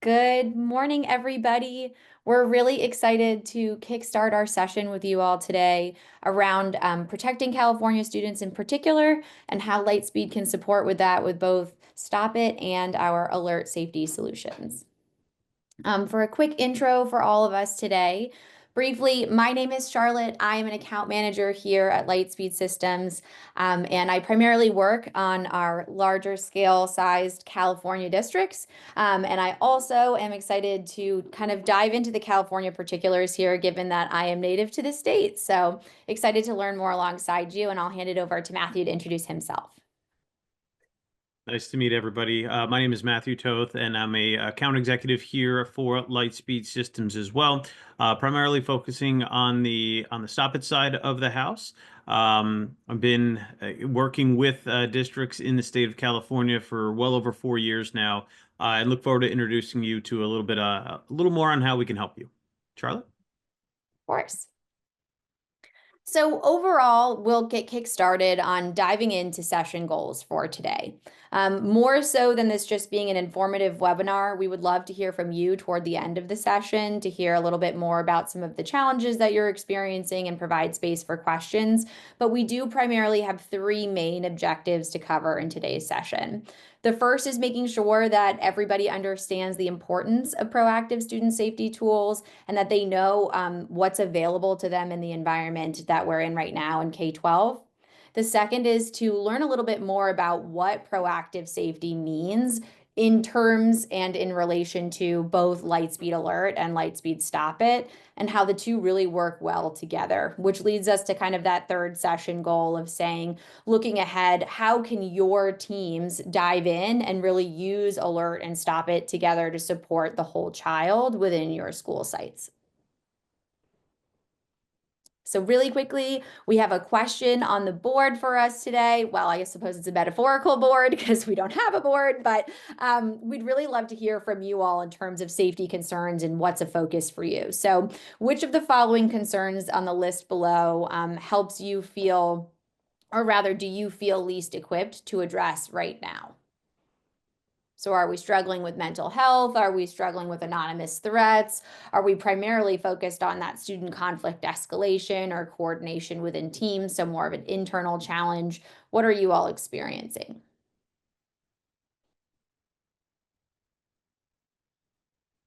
Good morning, everybody. We're really excited to kickstart our session with you all today around protecting California students in particular and how Lightspeed can support with that with both Stop It and our alert safety solutions. For a quick intro for all of us today, briefly, my name is Charlotte. I am an account manager here at Lightspeed Systems, and I primarily work on our larger scale sized California districts. And I also am excited to kind of dive into the California particulars here, given that I am native to the state. So excited to learn more alongside you, and I'll hand it over to Matthew to introduce himself. Nice to meet everybody. My name is Matthew Toth, and I'm a account executive here for Lightspeed Systems as well, primarily focusing on the Stop It side of the house. I've been working with districts in the state of California for well over 4 years now, and look forward to introducing you to a little more on how we can help you. Charlotte? Of course. So overall, we'll get kick-started on diving into session goals for today. More so than this just being an informative webinar, we would love to hear from you toward the end of the session to hear a little bit more about some of the challenges that you're experiencing and provide space for questions. But we do primarily have three main objectives to cover in today's session. The first is making sure that everybody understands the importance of proactive student safety tools and that they know what's available to them in the environment that we're in right now in K-12. The second is to learn a little bit more about what proactive safety means in terms and in relation to both Lightspeed Alert and Lightspeed Stop It, and how the two really work well together, which leads us to kind of that third session goal of saying, looking ahead, how can your teams dive in and really use Alert and Stop It together to support the whole child within your school sites? So really quickly, we have a question on the board for us today. Well, I suppose it's a metaphorical board because we don't have a board, but we'd really love to hear from you all in terms of safety concerns and what's a focus for you. So which of the following concerns on the list below helps you feel, or rather, do you feel least equipped to address right now? So are we struggling with mental health? Are we struggling with anonymous threats? Are we primarily focused on that student conflict escalation or coordination within teams? So more of an internal challenge. What are you all experiencing?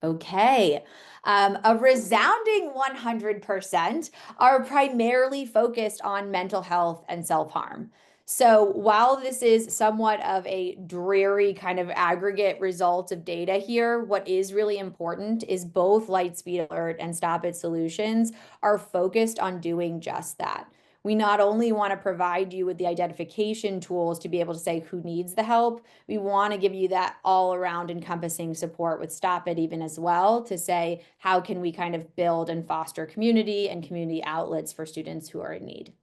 Okay. A resounding 100% are primarily focused on mental health and self-harm. So while this is somewhat of a dreary kind of aggregate result of data here, what is really important is both Lightspeed Alert and Stop It solutions are focused on doing just that. We not only want to provide you with the identification tools to be able to say who needs the help, we want to give you that all around encompassing support with Stop It even as well to say, how can we kind of build and foster community and community outlets for students who are in need?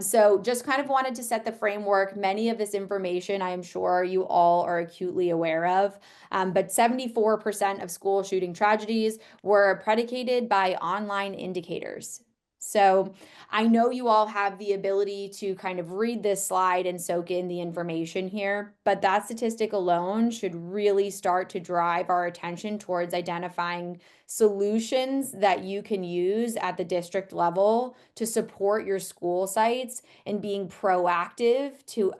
So just kind of wanted to set the framework. Many of this information, I am sure you all are acutely aware of, but 74% of school shooting tragedies were predicated by online indicators. So I know you all have the ability to kind of read this slide and soak in the information here, but that statistic alone should really start to drive our attention towards identifying solutions that you can use at the district level to support your school sites and being proactive to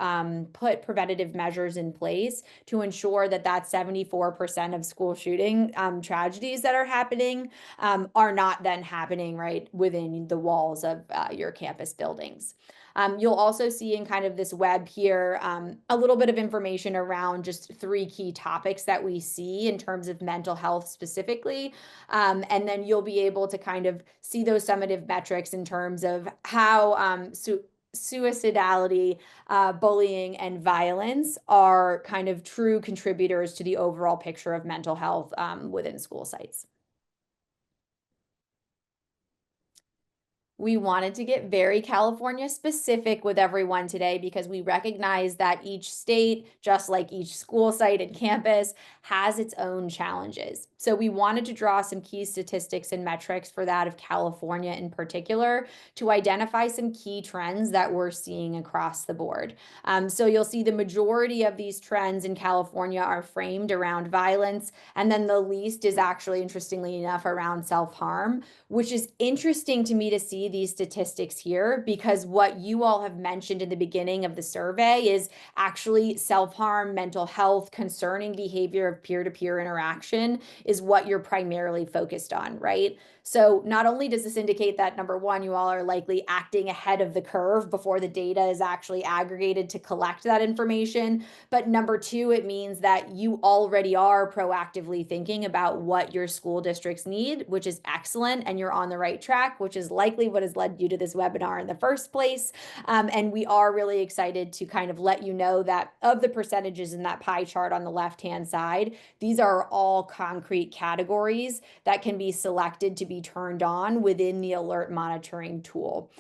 put preventative measures in place to ensure that 74% of school shooting tragedies that are happening are not then happening right within the walls of your campus buildings. You'll also see in kind of this web here a little bit of information around just three key topics that we see in terms of mental health specifically. And then you'll be able to kind of see those summative metrics in terms of how suicidality, bullying, and violence are kind of true contributors to the overall picture of mental health within school sites. We wanted to get very California specific with everyone today because we recognize that each state, just like each school site and campus, has its own challenges. So we wanted to draw some key statistics and metrics for that of California in particular to identify some key trends that we're seeing across the board. So you'll see the majority of these trends in California are framed around violence, and then the least is actually, interestingly enough, around self-harm, which is interesting to me to see these statistics here because what you all have mentioned in the beginning of the survey is actually self-harm, mental health, concerning behavior of peer-to-peer interaction is what you're primarily focused on, right? So not only does this indicate that number one, you all are likely acting ahead of the curve before the data is actually aggregated to collect that information, but number two, it means that you already are proactively thinking about what your school districts need, which is excellent, and you're on the right track, which is likely what has led you to this webinar in the first place. And we are really excited to kind of let you know that of the percentages in that pie chart on the left-hand side, these are all concrete categories that can be selected to be turned on within the alert monitoring tool.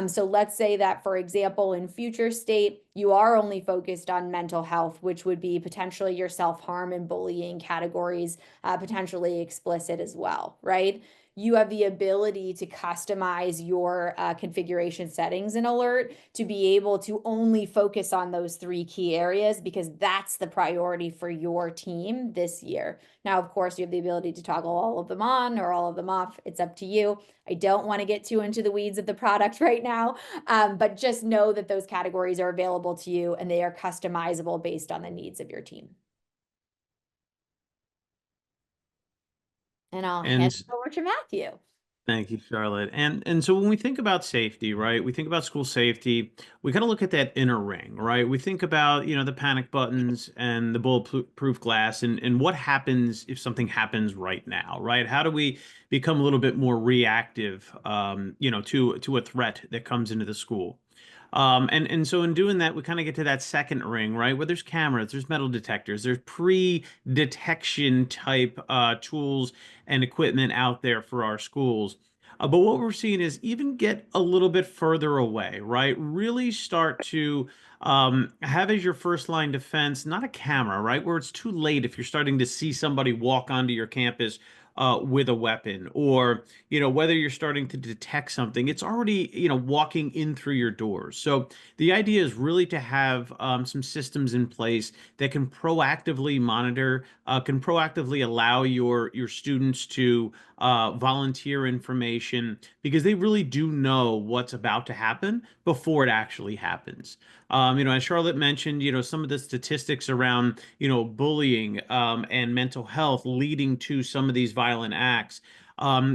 So let's say that, for example, in future state, you are only focused on mental health, which would be potentially your self-harm and bullying categories, potentially explicit as well, right? You have the ability to customize your configuration settings in Alert to be able to only focus on those three key areas because that's the priority for your team this year. Now, of course, you have the ability to toggle all of them on or all of them off. It's up to you. I don't want to get too into the weeds of the product right now, but just know that those categories are available to you and they are customizable based on the needs of your team. And I'll hand And it over to Matthew. thank you, Charlotte. And so when we think about safety, right? We think about school safety, we got to look at that inner ring, right? We think about, the panic buttons and the bulletproof glass and what happens if something happens right now, right? How do we become a little bit more reactive, to a threat that comes into the school? And so in doing that, we kind of get to that second ring, right? Where there's cameras, there's metal detectors, there's pre-detection type tools and equipment out there for our schools. But what we're seeing is even get a little bit further away, right? Really start to have as your first line defense, not a camera, right? Where it's too late if you're starting to see somebody walk onto your campus with a weapon, or whether you're starting to detect something, it's already walking in through your doors. So the idea is really to have some systems in place that can proactively monitor, can proactively allow your students to volunteer information because they really do know what's about to happen before it actually happens. As Charlotte mentioned, some of the statistics around, bullying and mental health leading to some of these violent acts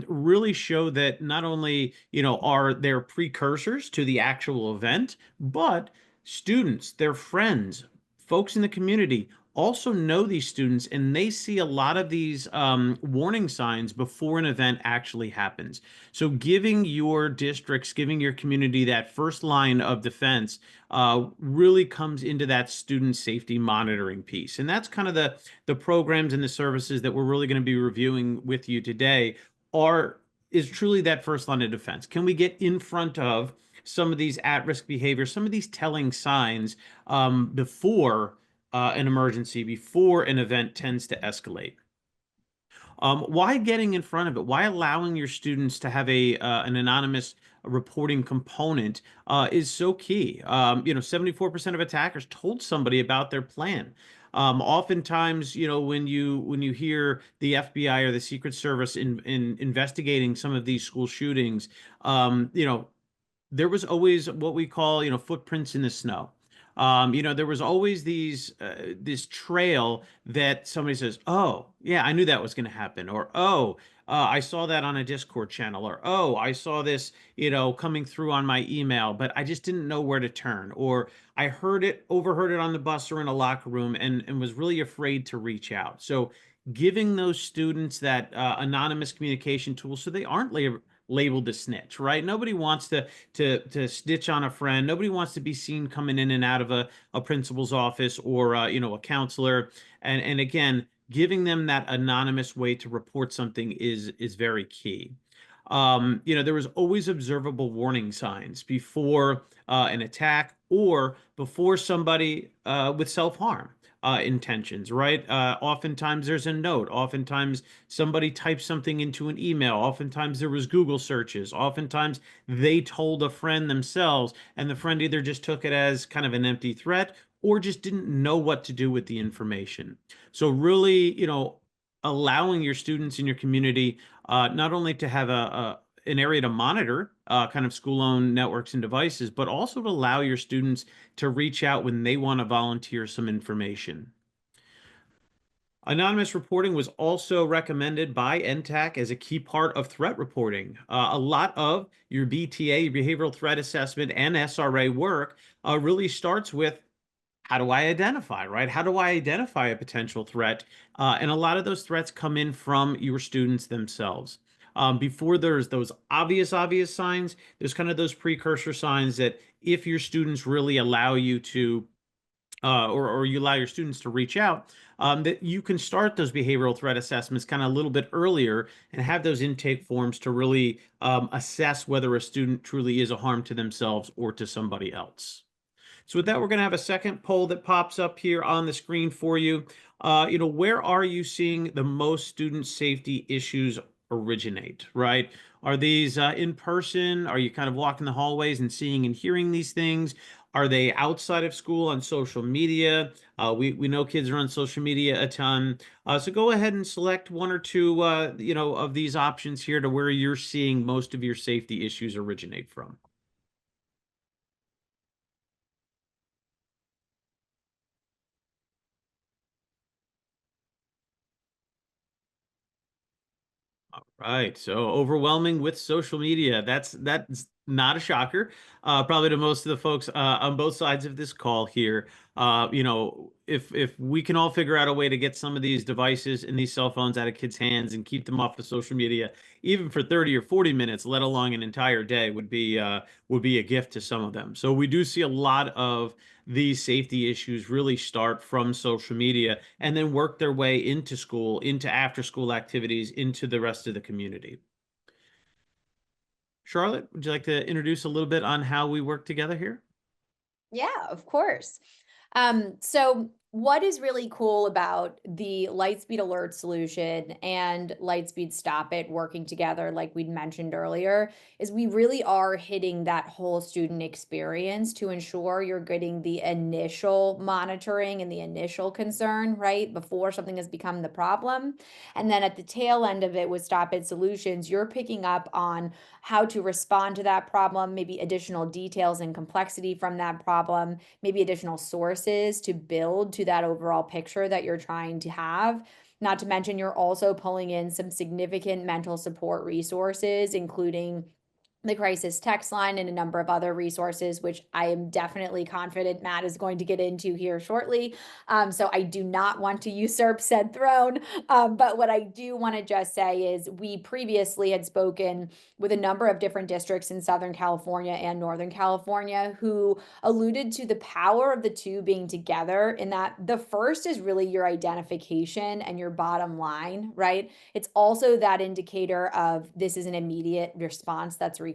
really show that not only, are there precursors to the actual event, but students, their friends, folks in the community also know these students and they see a lot of these warning signs before an event actually happens. So giving your districts, giving your community that first line of defense really comes into that student safety monitoring piece. And that's kind of the programs and the services that we're really going to be reviewing with you today is truly that first line of defense. Can we get in front of some of these at-risk behaviors, some of these telling signs before an emergency, before an event tends to escalate? Why getting in front of it? Why allowing your students to have an anonymous reporting component is so key. 74% of attackers told somebody about their plan. Oftentimes, when you hear the FBI or the Secret Service in investigating some of these school shootings, there was always what we call, footprints in the snow. There was always this trail that somebody says, "Oh, yeah, I knew that was going to happen," or "Oh, I saw that on a Discord channel," or "Oh, I saw this, coming through on my email, but I just didn't know where to turn," or "I overheard it on the bus or in a locker room, and was really afraid to reach out." So, giving those students that anonymous communication tool so they aren't labeled a snitch, right? Nobody wants to snitch on a friend. Nobody wants to be seen coming in and out of a principal's office or a counselor. And again, giving them that anonymous way to report something is very key. there was always observable warning signs before an attack or before somebody with self-harm intentions, right? Oftentimes there's a note. Oftentimes somebody types something into an email. Oftentimes there was Google searches. Oftentimes they told a friend themselves, and the friend either just took it as kind of an empty threat or just didn't know what to do with the information. So really, allowing your students in your community not only to have an area to monitor kind of school-owned networks and devices, but also to allow your students to reach out when they want to volunteer some information. Anonymous reporting was also recommended by NTAC as a key part of threat reporting. A lot of your BTA, your behavioral threat assessment, and SRA work really starts with how do I identify, right? How do I identify a potential threat? And a lot of those threats come in from your students themselves. Before there's those obvious signs, there's kind of those precursor signs that if your students really allow you to or you allow your students to reach out, that you can start those behavioral threat assessments kind of a little bit earlier and have those intake forms to really assess whether a student truly is a harm to themselves or to somebody else. So with that, we're going to have a second poll that pops up here on the screen for you. Where are you seeing the most student safety issues originate, right? Are these in person? Are you kind of walking the hallways and seeing and hearing these things? Are they outside of school on social media? We know kids are on social media a ton. So go ahead and select one or two, of these options here to where you're seeing most of your safety issues originate from. All right, so overwhelming with social media. That's not a shocker. Probably to most of the folks on both sides of this call here. If we can all figure out a way to get some of these devices and these cell phones out of kids' hands and keep them off of social media, even for 30 or 40 minutes, let alone an entire day, would be a gift to some of them. So we do see a lot of these safety issues really start from social media and then work their way into school, into after school activities, into the rest of the community. Charlotte, would you like to introduce a little bit on how we work together here? Yeah, of course. So what is really cool about the Lightspeed Alert solution and Lightspeed StopIt working together, like we'd mentioned earlier, is we really are hitting that whole student experience to ensure you're getting the initial monitoring and the initial concern, right, before something has become the problem. And then at the tail end of it with StopIt solutions, you're picking up on how to respond to that problem, maybe additional details and complexity from that problem, maybe additional sources to build to that overall picture that you're trying to have. Not to mention, you're also pulling in some significant mental support resources, including the crisis text line and a number of other resources, which I am definitely confident Matt is going to get into here shortly. So I do not want to usurp said throne. But what I do want to just say is we previously had spoken with a number of different districts in Southern California and Northern California who alluded to the power of the two being together, in that the first is really your identification and your bottom line, right? It's also that indicator of this is an immediate response that's required.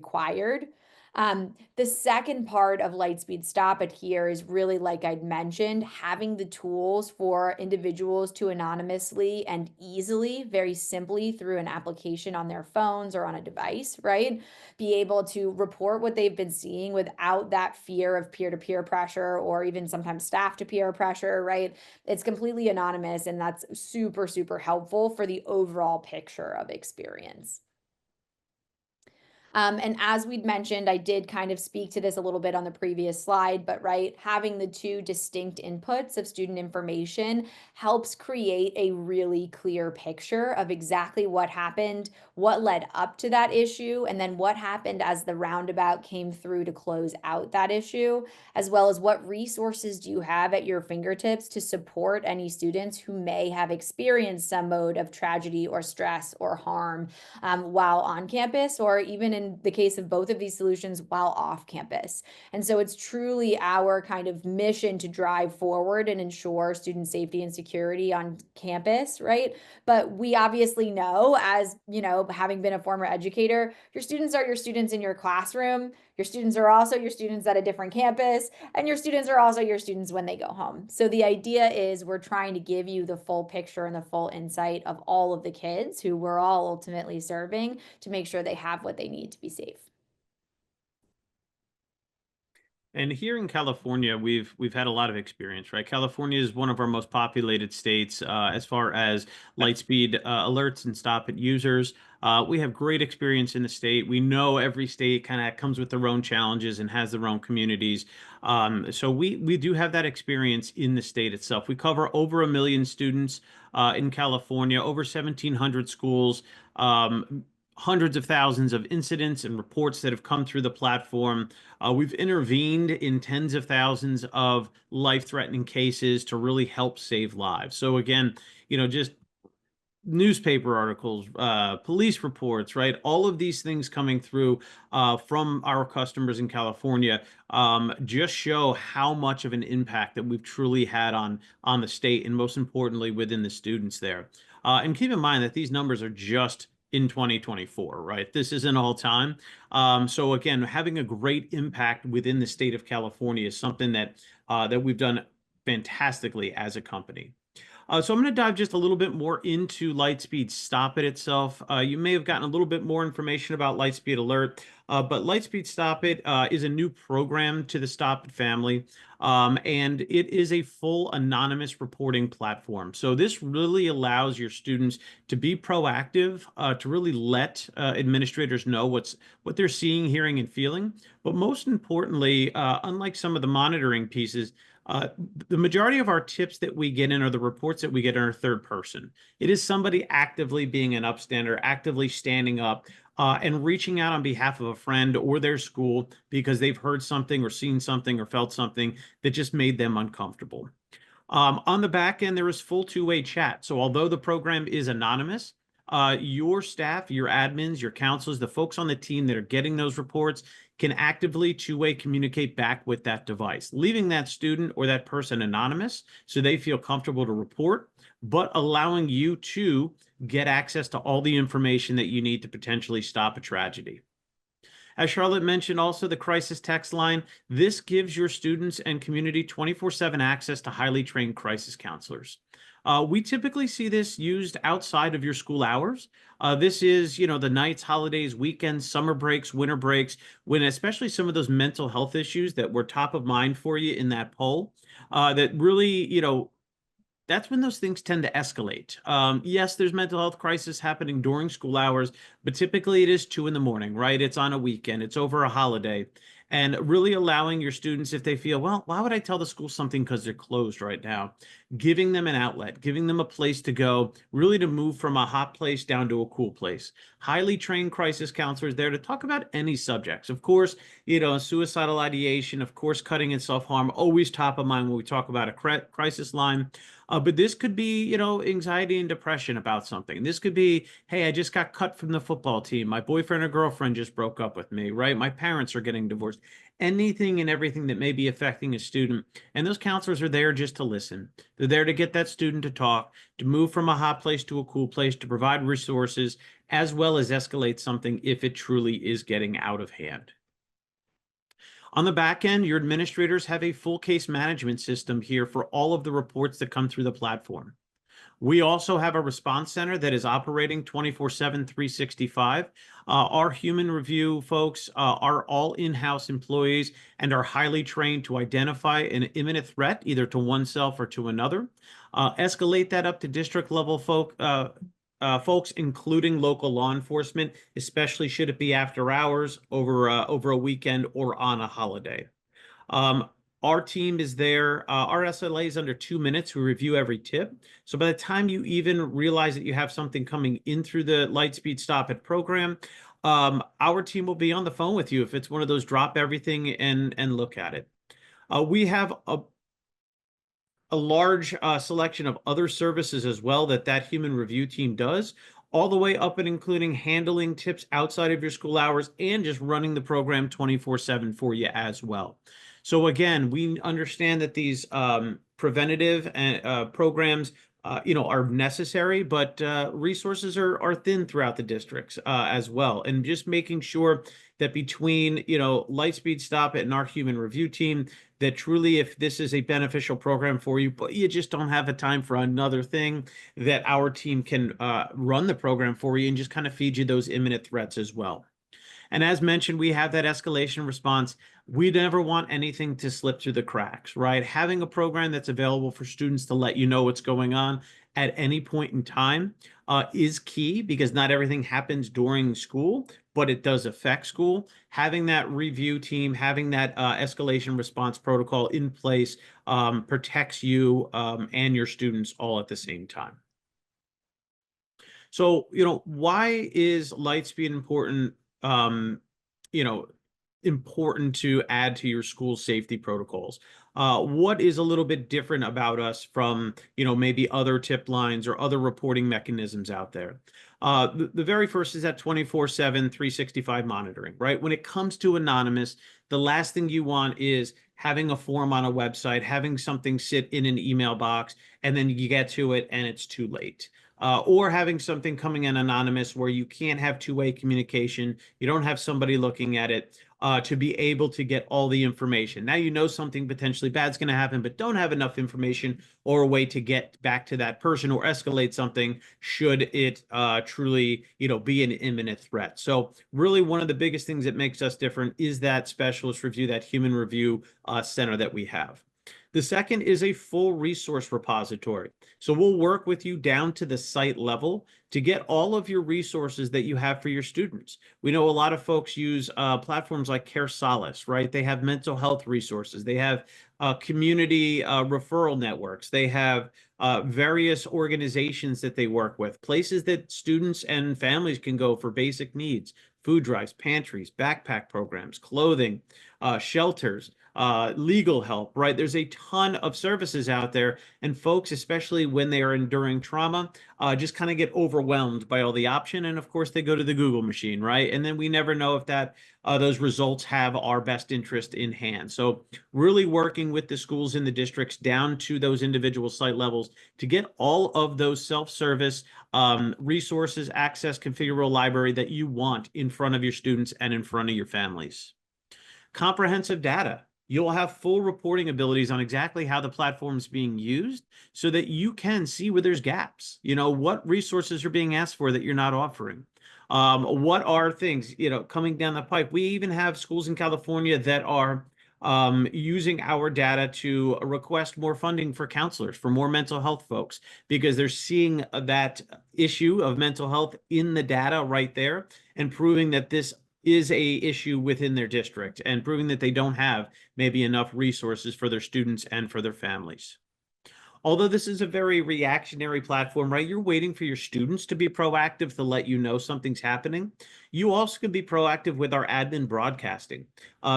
The second part of Lightspeed StopIt here is really, like I'd mentioned, having the tools for individuals to anonymously and easily, very simply through an application on their phones or on a device, right, be able to report what they've been seeing without that fear of peer-to-peer pressure or even sometimes staff-to-peer pressure, right? It's completely anonymous, and that's super, super helpful for the overall picture of experience. And as we'd mentioned, I did kind of speak to this a little bit on the previous slide, but right, having the two distinct inputs of student information helps create a really clear picture of exactly what happened, what led up to that issue, and then what happened as the roundabout came through to close out that issue, as well as what resources do you have at your fingertips to support any students who may have experienced some mode of tragedy or stress or harm while on campus, or even in in the case of both of these solutions, while off campus. And so it's truly our kind of mission to drive forward and ensure student safety and security on campus, right? But we obviously know, as you know, having been a former educator, your students are your students in your classroom. Your students are also your students at a different campus, and your students are also your students when they go home. So the idea is we're trying to give you the full picture and the full insight of all of the kids who we're all ultimately serving to make sure they have what they need to be safe. And here in California, we've had a lot of experience, right? California is one of our most populated states as far as Lightspeed alerts and stop it users. We have great experience in the state. We know every state kind of comes with their own challenges and has their own communities. So we do have that experience in the state itself. We cover over 1 million students in California, over 1,700 schools. Hundreds of thousands of incidents and reports that have come through the platform. We've intervened in tens of thousands of life-threatening cases to really help save lives. So again, just newspaper articles, police reports, right? All of these things coming through from our customers in California just show how much of an impact that we've truly had on the state, and most importantly, within the students there. And keep in mind that these numbers are just in 2024, right? This isn't all time. So again, having a great impact within the state of California is something that we've done fantastically as a company. So I'm going to dive just a little bit more into Lightspeed StopIt itself. You may have gotten a little bit more information about Lightspeed Alert, but Lightspeed StopIt is a new program to the StopIt family, and it is a full anonymous reporting platform. So this really allows your students to be proactive, to really let administrators know what they're seeing, hearing, and feeling. But most importantly, unlike some of the monitoring pieces, the majority of our tips that we get in are the reports that we get in our third person. It is somebody actively being an upstander, actively standing up and reaching out on behalf of a friend or their school because they've heard something or seen something or felt something that just made them uncomfortable. On the back end, there is full two-way chat. So although the program is anonymous, your staff, your admins, your counselors, the folks on the team that are getting those reports can actively two-way communicate back with that device, leaving that student or that person anonymous so they feel comfortable to report, but allowing you to get access to all the information that you need to potentially stop a tragedy. As Charlotte mentioned, also the crisis text line, this gives your students and community 24/7 access to highly trained crisis counselors. We typically see this used outside of your school hours. This is, the nights, holidays, weekends, summer breaks, winter breaks, when especially some of those mental health issues that were top of mind for you in that poll, that really, that's when those things tend to escalate. Yes, there's mental health crisis happening during school hours, but typically it is 2 in the morning, right? It's on a weekend, it's over a holiday. And really allowing your students, if they feel, well, why would I tell the school something because they're closed right now? Giving them an outlet, giving them a place to go, really to move from a hot place down to a cool place. Highly trained crisis counselors there to talk about any subjects. Of course, suicidal ideation, of course, cutting and self-harm, always top of mind when we talk about a crisis line. But this could be, anxiety and depression about something. This could be, hey, I just got cut from the football team. My boyfriend or girlfriend just broke up with me, right? My parents are getting divorced. Anything and everything that may be affecting a student. And those counselors are there just to listen. They're there to get that student to talk, to move from a hot place to a cool place, to provide resources, as well as escalate something if it truly is getting out of hand. On the back end, your administrators have a full case management system here for all of the reports that come through the platform. We also have a response center that is operating 24/7, 365. Our human review folks are all in-house employees and are highly trained to identify an imminent threat, either to oneself or to another. Escalate that up to district level folks, including local law enforcement, especially should it be after hours, over a weekend, or on a holiday. Our team is there. Our SLA is under 2 minutes. We review every tip. So by the time you even realize that you have something coming in through the Lightspeed Stop It program, our team will be on the phone with you if it's one of those drop everything and look at it. We have a large selection of other services as well that human review team does. all the way up and including handling tips outside of your school hours and just running the program 24/7 for you as well. So again, we understand that these preventative programs are necessary, but resources are thin throughout the districts as well. And just making sure that between, Lightspeed StopIt and our human review team, that truly, if this is a beneficial program for you, but you just don't have the time for another thing, that our team can run the program for you and just kind of feed you those imminent threats as well. And as mentioned, we have that escalation response. We never want anything to slip through the cracks, right? Having a program that's available for students to let you know what's going on at any point in time is key, because not everything happens during school, but it does affect school. Having that review team, having that escalation response protocol in place protects you and your students all at the same time. So, why is Lightspeed important? Um, you know, important to add to your school safety protocols. What is a little bit different about us from, maybe other tip lines or other reporting mechanisms out there? The very first is that 24/7, 365 monitoring, right? When it comes to anonymous, the last thing you want is having a form on a website, having something sit in an email box, and then you get to it and it's too late. Or having something coming in anonymous where you can't have two-way communication, you don't have somebody looking at it to be able to get all the information. Now you know something potentially bad's going to happen, but don't have enough information or a way to get back to that person or escalate something should it truly, be an imminent threat. So really one of the biggest things that makes us different is that specialist review, that human review center that we have. The second is a full resource repository. So we'll work with you down to the site level to get all of your resources that you have for your students. We know a lot of folks use platforms like Care Solace, right? They have mental health resources. They have community referral networks. They have various organizations that they work with, places that students and families can go for basic needs, food drives, pantries, backpack programs, clothing, shelters, legal help, right? There's a ton of services out there, and folks, especially when they are enduring trauma, just kind of get overwhelmed by all the option. And of course, they go to the Google machine, right? And then we never know if that those results have our best interest in hand. So really working with the schools in the districts down to those individual site levels to get all of those self-service resources, access, configurable library that you want in front of your students and in front of your families. Comprehensive data. You'll have full reporting abilities on exactly how the platform is being used so that you can see where there's gaps. What resources are being asked for that you're not offering. What are things, coming down the pipe? We even have schools in California that are using our data to request more funding for counselors, for more mental health folks, because they're seeing that issue of mental health in the data right there and proving that this is a issue within their district and proving that they don't have maybe enough resources for their students and for their families. Although this is a very reactionary platform, right? You're waiting for your students to be proactive to let you know something's happening. You also can be proactive with our admin broadcasting.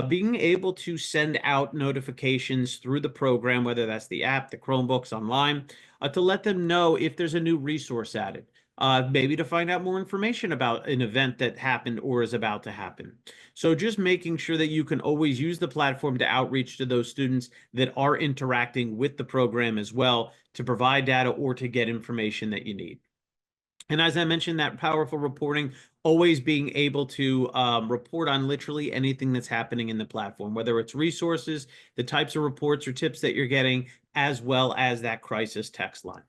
Being able to send out notifications through the program, whether that's the app, the Chromebooks online, to let them know if there's a new resource added. Maybe to find out more information about an event that happened or is about to happen. So just making sure that you can always use the platform to outreach to those students that are interacting with the program as well to provide data or to get information that you need. And as I mentioned, that powerful reporting, always being able to report on literally anything that's happening in the platform, whether it's resources, the types of reports or tips that you're getting, as well as that crisis text line.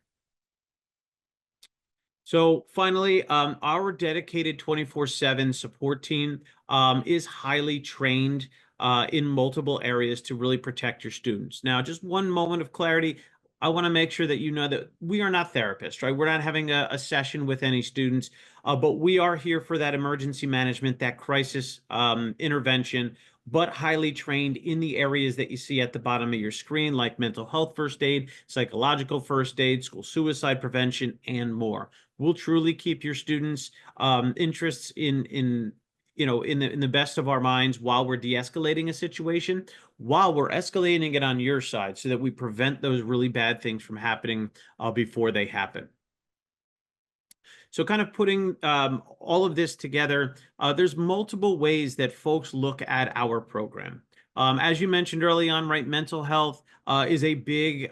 So finally, our dedicated 24/7 support team is highly trained in multiple areas to really protect your students. Now, just one moment of clarity. I want to make sure that you know that we are not therapists, right? We're not having a session with any students, but we are here for that emergency management, that crisis intervention, but highly trained in the areas that you see at the bottom of your screen, like mental health first aid, psychological first aid, school suicide prevention, and more. We'll truly keep your students' interests in the best of our minds while we're de-escalating a situation, while we're escalating it on your side, so that we prevent those really bad things from happening before they happen. So kind of putting all of this together, there's multiple ways that folks look at our program. As you mentioned early on, right, mental health is a big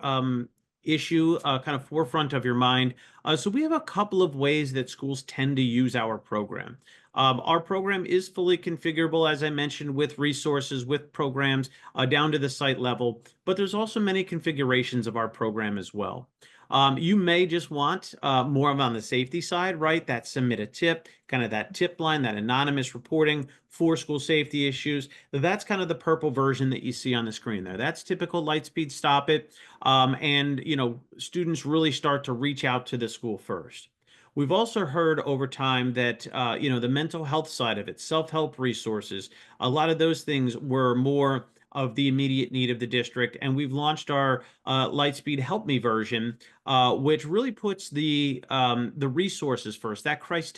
issue, kind of forefront of your mind. So we have a couple of ways that schools tend to use our program. Our program is fully configurable, as I mentioned, with resources, with programs down to the site level, but there's also many configurations of our program as well. You may just want more of on the safety side, right? That submit a tip, kind of that tip line, that anonymous reporting for school safety issues. That's kind of the purple version that you see on the screen there. That's typical Lightspeed StopIt. And, students really start to reach out to the school first. We've also heard over time that, the mental health side of it, self-help resources, a lot of those things were more of the immediate need of the district. And we've launched our Lightspeed Help Me version, which really puts the resources first, that crisis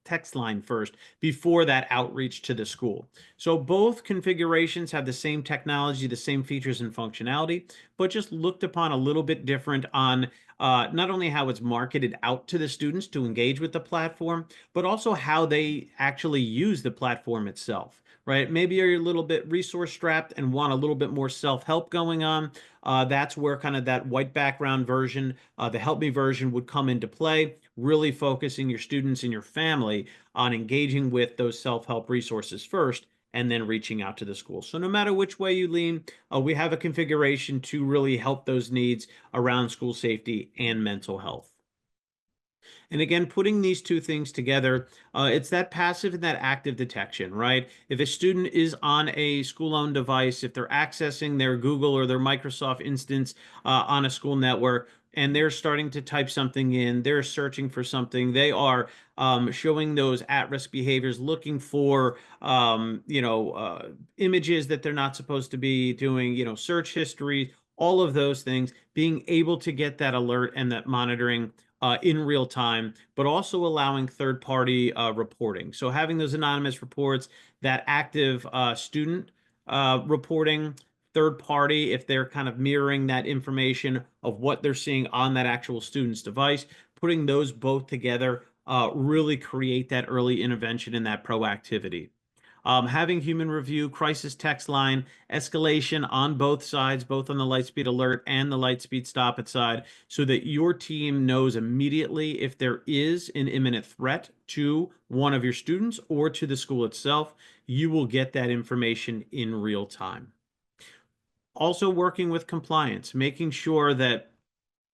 text line first, before that outreach to the school. So both configurations have the same technology, the same features and functionality, but just looked upon a little bit different on not only how it's marketed out to the students to engage with the platform, but also how they actually use the platform itself. Right? Maybe you're a little bit resource strapped and want a little bit more self-help going on. That's where kind of that white background version, the Help Me version would come into play, really focusing your students and your family on engaging with those self-help resources first and then reaching out to the school. So no matter which way you lean, we have a configuration to really help those needs around school safety and mental health. And again, putting these two things together, it's that passive and that active detection, right? If a student is on a school-owned device, if they're accessing their Google or their Microsoft instance on a school network, and they're starting to type something in, they're searching for something, they are showing those at-risk behaviors, looking for images that they're not supposed to be doing, search history, all of those things, being able to get that alert and that monitoring in real time, but also allowing third-party reporting. So having those anonymous reports, that active student reporting, third party, if they're kind of mirroring that information of what they're seeing on that actual student's device, putting those both together really create that early intervention and that proactivity. Having human review, crisis text line, escalation on both sides, both on the Lightspeed Alert and the Lightspeed Stop It side, so that your team knows immediately if there is an imminent threat to one of your students or to the school itself. You will get that information in real time. Also working with compliance, making sure that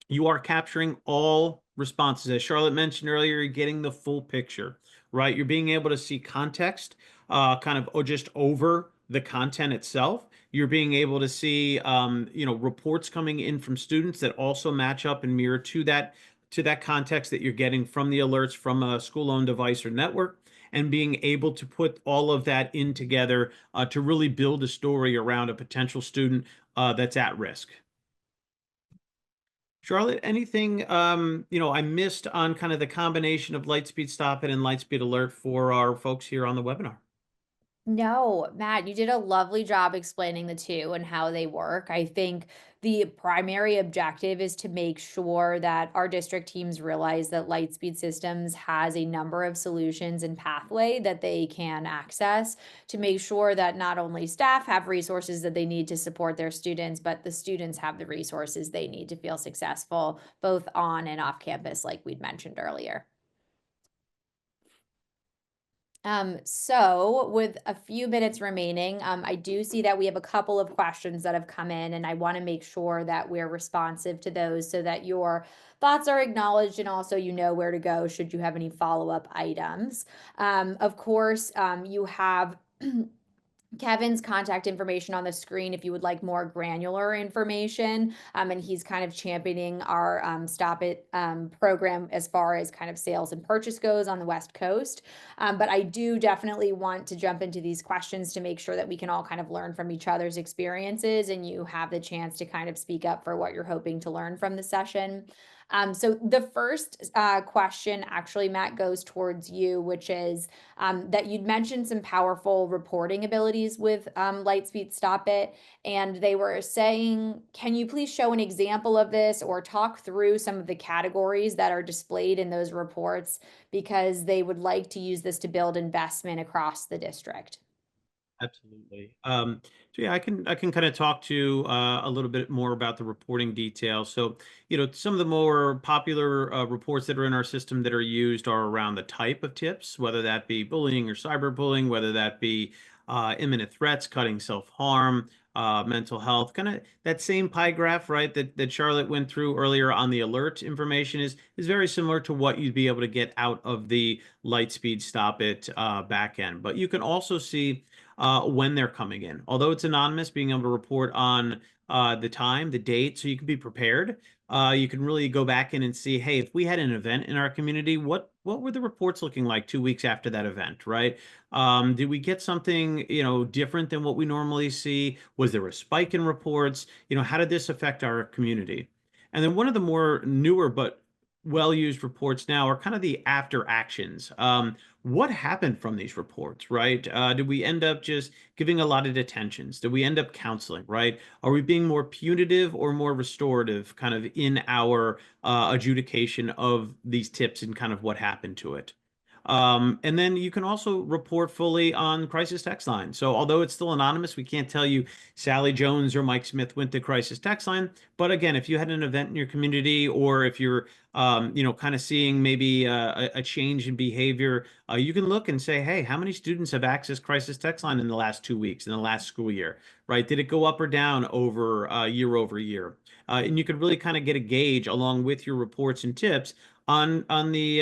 you are capturing all responses. As Charlotte mentioned earlier, you're getting the full picture, right? You're being able to see context, kind of or just over the content itself. You're being able to see, reports coming in from students that also match up and mirror to that context that you're getting from the alerts from a school-owned device or network, and being able to put all of that in together to really build a story around a potential student that's at risk. Charlotte, anything I missed on kind of the combination of Lightspeed Stop It and Lightspeed Alert for our folks here on the webinar? No, Matt, you did a lovely job explaining the two and how they work. I think the primary objective is to make sure that our district teams realize that Lightspeed Systems has a number of solutions and pathway that they can access to make sure that not only staff have resources that they need to support their students, but the students have the resources they need to feel successful, both on and off campus, like we'd mentioned earlier. So with a few minutes remaining, I do see that we have a couple of questions that have come in, and I want to make sure that we're responsive to those so that your thoughts are acknowledged and also you know where to go should you have any follow-up items. Of course, you have Kevin's contact information on the screen if you would like more granular information. And he's kind of championing our Stop It program as far as kind of sales and purchase goes on the West Coast. But I do definitely want to jump into these questions to make sure that we can all kind of learn from each other's experiences and you have the chance to kind of speak up for what you're hoping to learn from the session. So the first question, actually, Matt, goes towards you, which is that you'd mentioned some powerful reporting abilities with Lightspeed StopIt, and they were saying, can you please show an example of this or talk through some of the categories that are displayed in those reports because they would like to use this to build investment across the district? Absolutely. So yeah, I can kind of talk to a little bit more about the reporting details. So, some of the more popular reports that are in our system that are used are around the type of tips, whether that be bullying or cyberbullying, whether that be imminent threats, cutting self-harm, mental health, kind of that same pie graph, right, that Charlotte went through earlier on the alert information is very similar to what you'd be able to get out of the Lightspeed Stop It backend. But you can also see when they're coming in. Although it's anonymous, being able to report on the time, the date, so you can be prepared. You can really go back in and see, hey, if we had an event in our community, what were the reports looking like 2 weeks after that event, right? Did we get something, different than what we normally see? Was there a spike in reports? How did this affect our community? And then one of the more newer but well-used reports now are kind of the after actions. What happened from these reports, right? Did we end up just giving a lot of detentions? Did we end up counseling, right? Are we being more punitive or more restorative kind of in our adjudication of these tips and kind of what happened to it? And then you can also report fully on crisis text line. So although it's still anonymous, we can't tell you Sally Jones or Mike Smith went to crisis text line. But again, if you had an event in your community, or if you're, kind of seeing maybe a change in behavior, you can look and say, hey, how many students have accessed crisis text line in the last 2 weeks, in the last school year, right? Did it go up or down over year? And you could really kind of get a gauge along with your reports and tips on the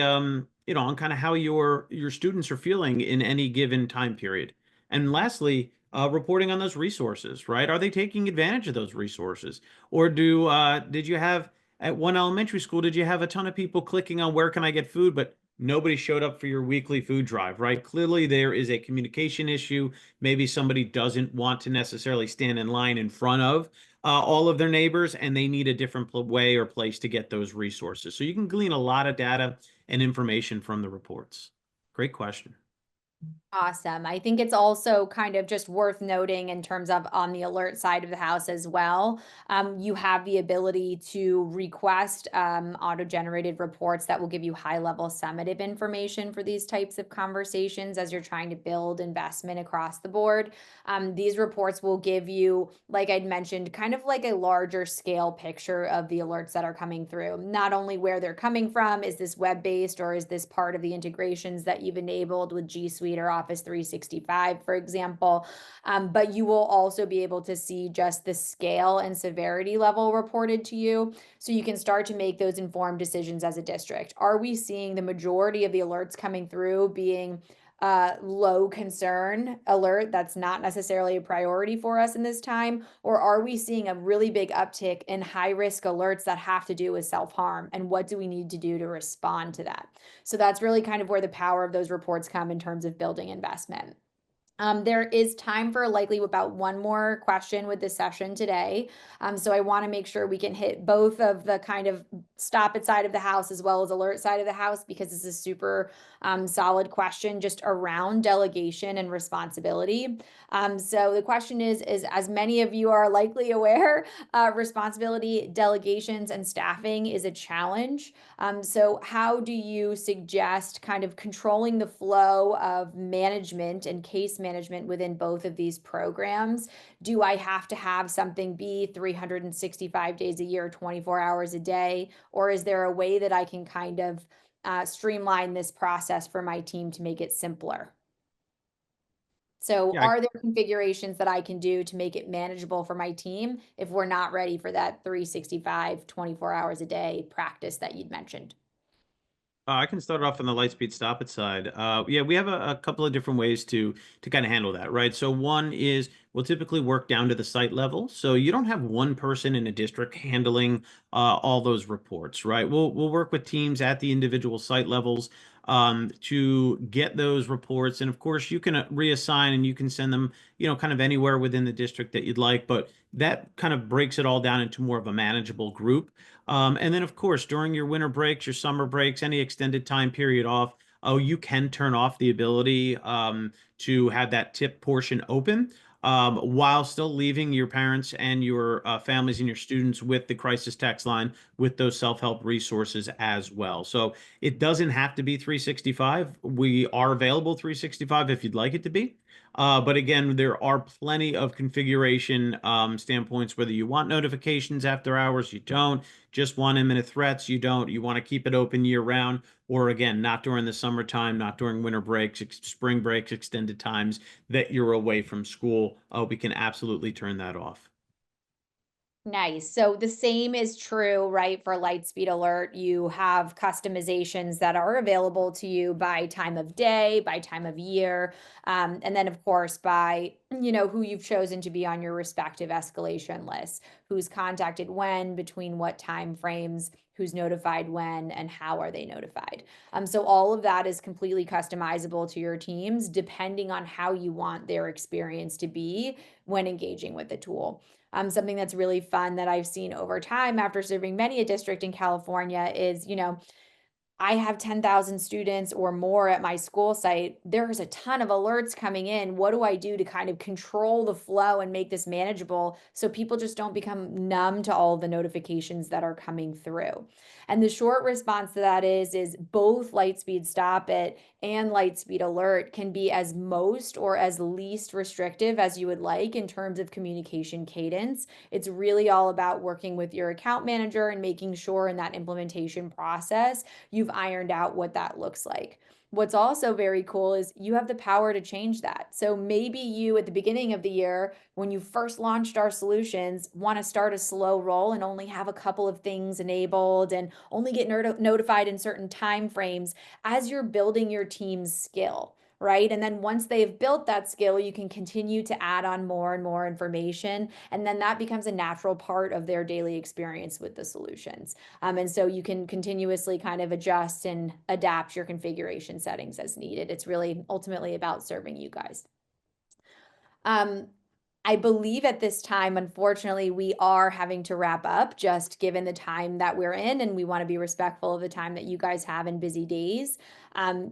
on kind of how your students are feeling in any given time period. And lastly, reporting on those resources, right? Are they taking advantage of those resources? Or did you have at one elementary school, did you have a ton of people clicking on where can I get food, but nobody showed up for your weekly food drive, right? Clearly there is a communication issue. Maybe somebody doesn't want to necessarily stand in line in front of all of their neighbors, and they need a different way or place to get those resources. So you can glean a lot of data and information from the reports. Great question. Awesome. I think it's also kind of just worth noting in terms of on the alert side of the house as well. You have the ability to request auto-generated reports that will give you high-level summative information for these types of conversations as you're trying to build investment across the board. These reports will give you, like I'd mentioned, kind of like a larger scale picture of the alerts that are coming through. Not only where they're coming from, is this web-based or is this part of the integrations that you've enabled with G Suite or Office 365, for example. But you will also be able to see just the scale and severity level reported to you. So you can start to make those informed decisions as a district. Are we seeing the majority of the alerts coming through being low concern alert that's not necessarily a priority for us in this time? Or are we seeing a really big uptick in high risk alerts that have to do with self harm? And what do we need to do to respond to that? So that's really kind of where the power of those reports come in terms of building investment. There is time for likely about one more question with this session today. So I want to make sure we can hit both of the kind of stop it side of the house as well as alert side of the house, because it's a super solid question just around delegation and responsibility. So the question is as many of you are likely aware, responsibility, delegations, and staffing is a challenge. So how do you suggest kind of controlling the flow of management and case management within both of these programs? Do I have to have something be 365 days a year, 24 hours a day? Or is there a way that I can kind of streamline this process for my team to make it simpler? So Yeah, are there configurations that I can do to make it manageable for my team if we're not ready for that 365, 24 hours a day practice that you'd mentioned? I can start off on the Lightspeed Stop It side. Yeah, we have a couple of different ways to kind of handle that, right? So one is will typically work down to the site level. So you don't have one person in a district handling all those reports, right? We'll work with teams at the individual site levels to get those reports. And of course, you can reassign and you can send them, kind of anywhere within the district that you'd like. But that kind of breaks it all down into more of a manageable group. And then, of course, during your winter breaks, your summer breaks, any extended time period off, oh, you can turn off the ability to have that tip portion open while still leaving your parents and your families and your students with the crisis text line with those self-help resources as well. So it doesn't have to be 365. We are available 365 if you'd like it to be. But again, there are plenty of configuration standpoints, whether you want notifications after hours, you don't, just want imminent threats, you don't, you want to keep it open year round, or again, not during the summertime, not during winter breaks, spring breaks, extended times that you're away from school. We can absolutely turn that off. Nice. So the same is true, right? For Lightspeed Alert, you have customizations that are available to you by time of day, by time of year, and then of course by who you've chosen to be on your respective escalation list, who's contacted when, between what time frames, who's notified when, and how are they notified. So all of that is completely customizable to your teams, depending on how you want their experience to be when engaging with the tool. Something that's really fun that I've seen over time after serving many a district in California is, I have 10,000 students or more at my school site. There's a ton of alerts coming in. What do I do to kind of control the flow and make this manageable so people just don't become numb to all the notifications that are coming through? And the short response to that is both Lightspeed StopIt and Lightspeed Alert can be as most or as least restrictive as you would like in terms of communication cadence. It's really all about working with your account manager and making sure in that implementation process you've ironed out what that looks like. What's also very cool is you have the power to change that. So maybe you, at the beginning of the year, when you first launched our solutions, want to start a slow roll and only have a couple of things enabled and only get notified in certain time frames as you're building your team's skill. Right. And then once they've built that skill, you can continue to add on more and more information. And then that becomes a natural part of their daily experience with the solutions. And so you can continuously kind of adjust and adapt your configuration settings as needed. It's really ultimately about serving you guys. Um, I believe at this time, unfortunately, we are having to wrap up just given the time that we're in, and we want to be respectful of the time that you guys have in busy days.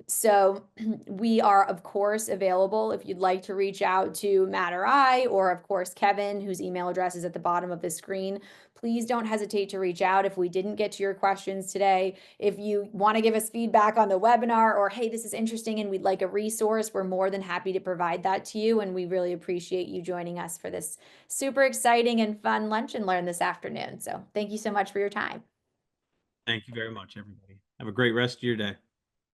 So we are, of course, available if you'd like to reach out to Matt or I, or of course, Kevin, whose email address is at the bottom of the screen. Please don't hesitate to reach out if we didn't get to your questions today. If you want to give us feedback on the webinar or, hey, this is interesting and we'd like a resource, we're more than happy to provide that to you. And we really appreciate you joining us for this super exciting and fun lunch and learn this afternoon. So thank you so much for your time. Thank you very much, everybody. Have a great rest of your day.